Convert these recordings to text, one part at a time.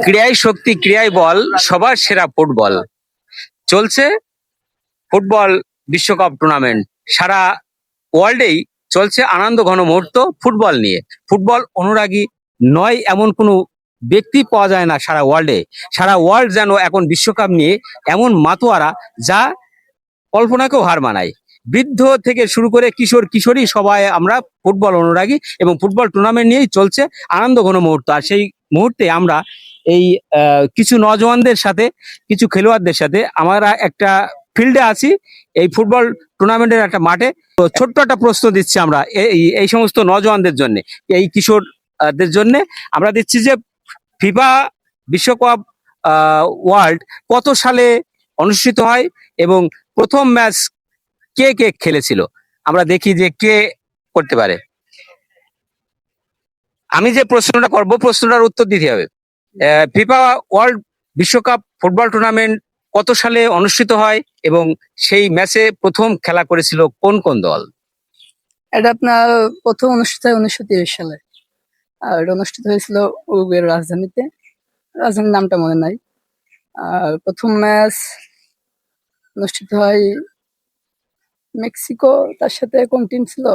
ক্রীড়াই শক্তি, ক্রীড়াই বল, সবার সেরা ফুটবল। চলছে ফুটবল বিশ্বকাপ টুর্নামেন্ট। সারা ওয়ার্ল্ডেই চলছে আনন্দ ঘন মুহূর্ত ফুটবল নিয়ে। ফুটবল অনুরাগী নয় এমন কোনো ব্যক্তি পাওয়া যায় না সারা ওয়ার্ল্ডে। সারা ওয়ার্ল্ড যেন এখন বিশ্বকাপ নিয়ে এমন মাতোয়ারা, যা কল্পনাকেও হার মানায়। বৃদ্ধ থেকে শুরু করে কিশোর কিশোরী সবাই আমরা ফুটবল অনুরাগী, এবং ফুটবল টুর্নামেন্ট নিয়েই চলছে আনন্দ ঘন মুহূর্ত। আর সেই মুহূর্তে আমরা এই কিছু নজওয়ানদের সাথে, কিছু খেলোয়াড়দের সাথে আমরা একটা ফিল্ডে আছি, এই ফুটবল টুর্নামেন্টের একটা মাঠে। তো ছোট্ট একটা প্রশ্ন দিচ্ছি আমরা এই সমস্ত নজওয়ানদের জন্য, এই কিশোরদের জন্য আমরা দিচ্ছি যে ফিফা বিশ্বকাপ ওয়ার্ল্ড কত সালে অনুষ্ঠিত হয় এবং প্রথম ম্যাচ কে কে খেলেছিল? আমরা দেখি যে কে করতে পারে। আমি যে প্রশ্নটা করব, প্রশ্নটার উত্তর দিতে হবে। ফিফা ওয়ার্ল্ড বিশ্বকাপ ফুটবল টুর্নামেন্ট কত সালে অনুষ্ঠিত হয় এবং সেই ম্যাচে প্রথম খেলা করেছিল কোন কোন দল? এটা আপনার প্রথম অনুষ্ঠিত হয় 1930 সালে। আর এটা অনুষ্ঠিত হয়েছিল উরুগুয়ের রাজধানীতে। রাজধানীর নামটা মনে নাই। আর প্রথম ম্যাচ অনুষ্ঠিত হয় মেক্সিকো, তার সাথে কোন টিম ছিল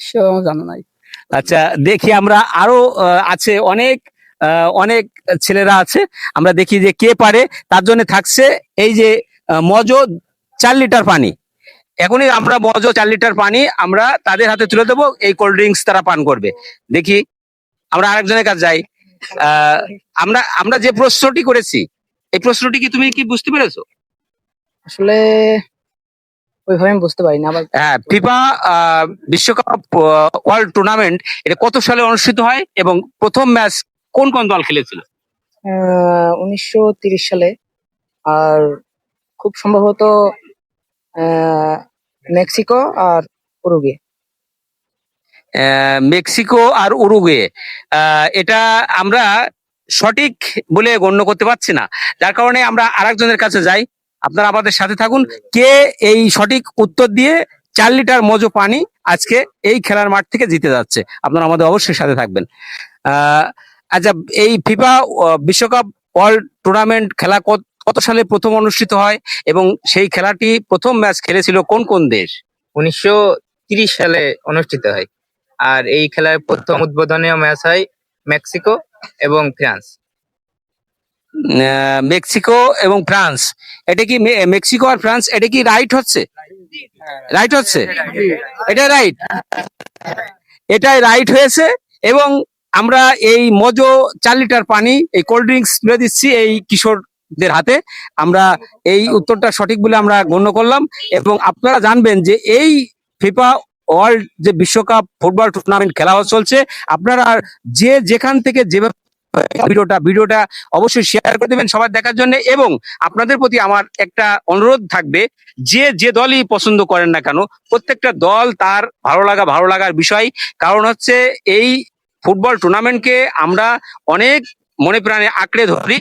সেও জানা নাই। আচ্ছা, দেখি আমরা আরো আছে অনেক অনেক ছেলেরা আছে, আমরা দেখি যে কে পারে। তার জন্য থাকছে এই যে মজো 4 লিটার পানি। এখনই আমরা মজো 4 লিটার পানি আমরা তাদের হাতে তুলে দেবো, এই কোল্ড ড্রিঙ্কস তারা পান করবে। দেখি আমরা আরেকজনের কাছে যাই। আমরা আমরা যে প্রশ্নটি করেছি, এই প্রশ্নটি কি তুমি কি বুঝতে পেরেছো? আসলে ওইভাবে আমি বুঝতে পারি না। আবার হ্যাঁ, ফিফা বিশ্বকাপ ওয়ার্ল্ড টুর্নামেন্ট এটা কত সালে অনুষ্ঠিত হয় এবং প্রথম ম্যাচ কোন কোন দল খেলেছিল? 1930 সালে। আর খুব সম্ভবত মেক্সিকো আর উরুগুয়ে। মেক্সিকো আর উরুগুয়ে, এটা আমরা সঠিক বলে গণ্য করতে পারছি না, যার কারণে আমরা আরেকজনের কাছে যাই। আপনারা আমাদের সাথে থাকুন। কে এই সঠিক উত্তর দিয়ে 4 লিটার মজো পানি আজকে এই খেলার মাঠ থেকে জিতে যাচ্ছে? আপনারা আমাদের অবশ্যই সাথে থাকবেন। আচ্ছা, এই ফিফা বিশ্বকাপ ওয়ার্ল্ড টুর্নামেন্ট খেলা কত সালে প্রথম অনুষ্ঠিত হয় এবং সেই খেলাটি প্রথম ম্যাচ খেলেছিল কোন কোন দেশ? 1930 সালে অনুষ্ঠিত হয়। আর এই খেলার প্রথম উদ্বোধনীয় ম্যাচ হয় মেক্সিকো এবং ফ্রান্স। মেক্সিকো এবং ফ্রান্স, এটা কি মেক্সিকো আর ফ্রান্স, এটা কি রাইট হচ্ছে? রাইট হচ্ছে, এটা রাইট, এটাই রাইট হয়েছে। এবং আমরা এই মজো 4 লিটার পানি, এই কোল্ড ড্রিঙ্কস তুলে দিচ্ছি এই কিশোরদের হাতে। আমরা এই উত্তরটা সঠিক বলে আমরা গণ্য করলাম। এবং আপনারা জানবেন যে এই ফিফা ওয়ার্ল্ড যে বিশ্বকাপ ফুটবল টুর্নামেন্ট খেলা চলছে, আপনারা যে যেখান থেকে যেভাবে ভিডিওটা অবশ্যই শেয়ার করে দেবেন সবার দেখার জন্য। এবং আপনাদের প্রতি আমার একটা অনুরোধ থাকবে, যে দলই পছন্দ করেন না কেন, প্রত্যেকটা দল তার ভালো লাগার বিষয়। কারণ হচ্ছে এই ফুটবল টুর্নামেন্টকে আমরা অনেক মনে প্রাণে আঁকড়ে ধরি,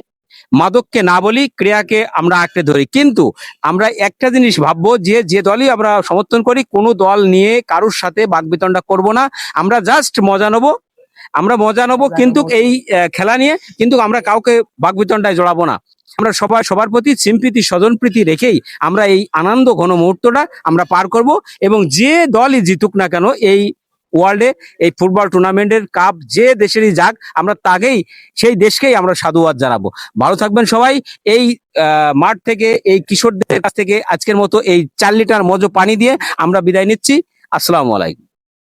মাদককে না বলি, ক্রীড়াকে আমরা আঁকড়ে ধরি। কিন্তু আমরা একটা জিনিস ভাববো, যে দলই আমরা সমর্থন করি, কোনো দল নিয়ে কারোর সাথে বাকবিতণ্ডা করব না। আমরা জাস্ট মজা নেবো, কিন্তু এই খেলা নিয়ে কিন্তু আমরা কাউকে বাকবিতণ্ডায় জড়াবো না। আমরা সবার প্রতি সিম্পিতি, স্বজনপ্রীতি রেখেই আমরা এই আনন্দ ঘন মুহূর্তটা আমরা পার করব। এবং যে দলই জিতুক না কেন এই ওয়ার্ল্ডে, এই ফুটবল টুর্নামেন্টের কাপ যে দেশেরই যাক, আমরা সেই দেশকেই আমরা সাধুবাদ জানাবো। ভালো থাকবেন সবাই। এই মাঠ থেকে, এই কিশোরদের কাছ থেকে আজকের মতো এই 4 লিটার মজো পানি দিয়ে আমরা বিদায় নিচ্ছি। আসসালামু আলাইকুম।